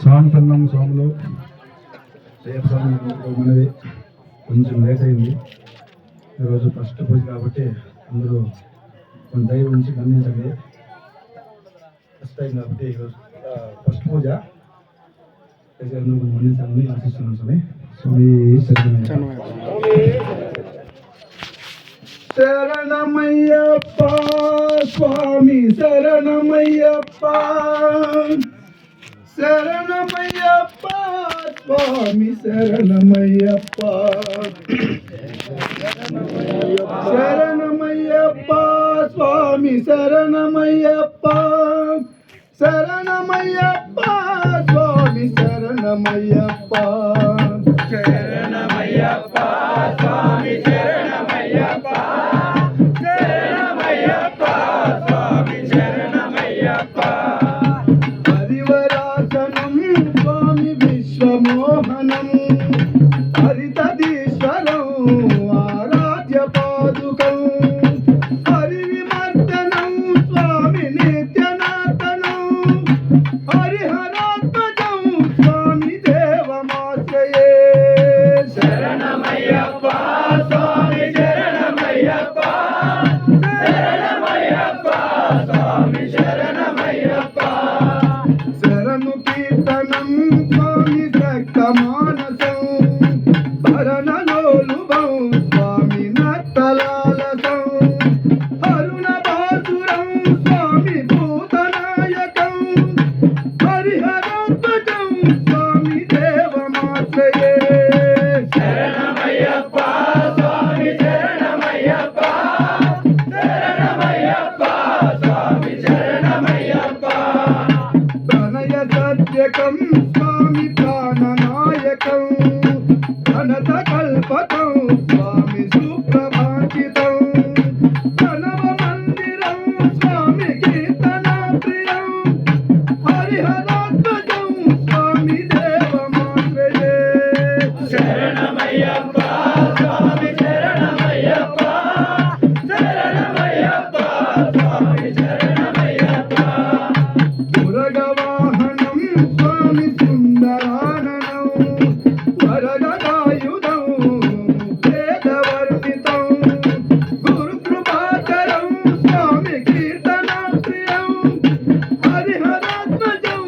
స్వామిపన్నం స్వాములు రేపు స్వామి మనవి కొంచెం లేట్ అయింది. ఈరోజు ఫస్ట్ పూజ కాబట్టి అందరూ కొంత దైవం నుంచి గమనించండి. ఫస్ట్ టైం కాబట్టి ఈరోజు ఫస్ట్ పూజ గమనించాలని ఆశిస్తున్నాను. స్వామి శరణమయ్యప్ప, స్వామి శరణమయ్యప్ప, శరణమయ్యప్ప, స్వామి శరణమయ్యప్ప, శరణమయ్యప్ప, స్వామి శరణమయ్యప్ప, శరణమయ్యప్ప, స్వామి శరణమయ్యప్ప, శరణమయ్యప్ప, స్వామి శరణమయ్యప్ప, శరణమయ్యప్ప, స్వామి శరణమయ్యప్ప. హరివరాసనం స్వామి విశ్వమోహనం, హరితదీశ్వరం ఆరాధ్య పాదుకం, హరి విమర్దనం స్వామి నిత్యనాథనం, హరిహరాత్మజం స్వామి దేవమాశ్రయే. శరణమయ్యప్ప, స్వామి శరణమయ్యప్ప, శరణమయ్యప్ప, స్వామి శరణమయ్యప్ప. శరణు కీర్తనం స్వామి శక్తమానసం, భరణలోలుభం స్వామి నత్తలాలసం, అరుణభాసురం స్వామి భూతనాయకం, హరిహరాత్మజం స్వామి దేవమాశ్రయే. శరణమయ్యప్ప, స్వామి శరణమయ్యప్ప, శరణమయ్యప్ప, స్వామి శరణమయ్యప్ప. ప్రణయ సత్యకం స్వామి ప్రాణనాయకం, ఘనత కల్పకం స్వామి సుప్రభాషితం, ప్రణవ మందిరం స్వామి కీర్తన ప్రియం, హరిహరాత్మజం స్వామి దేవమాశ్రయే. శరణమయ్యప్ప, స్వామి శరణమయ్యప్ప, శరణమయ్యప్ప, స్వామి శరణమయ్యప్ప. పురగవాహనం స్వామి సుందరాననం, వరదదాయుధం వేదవర్ణితం, గురుకృపాకరం స్వామి కీర్తన ప్రియం, హరిహరాత్మజం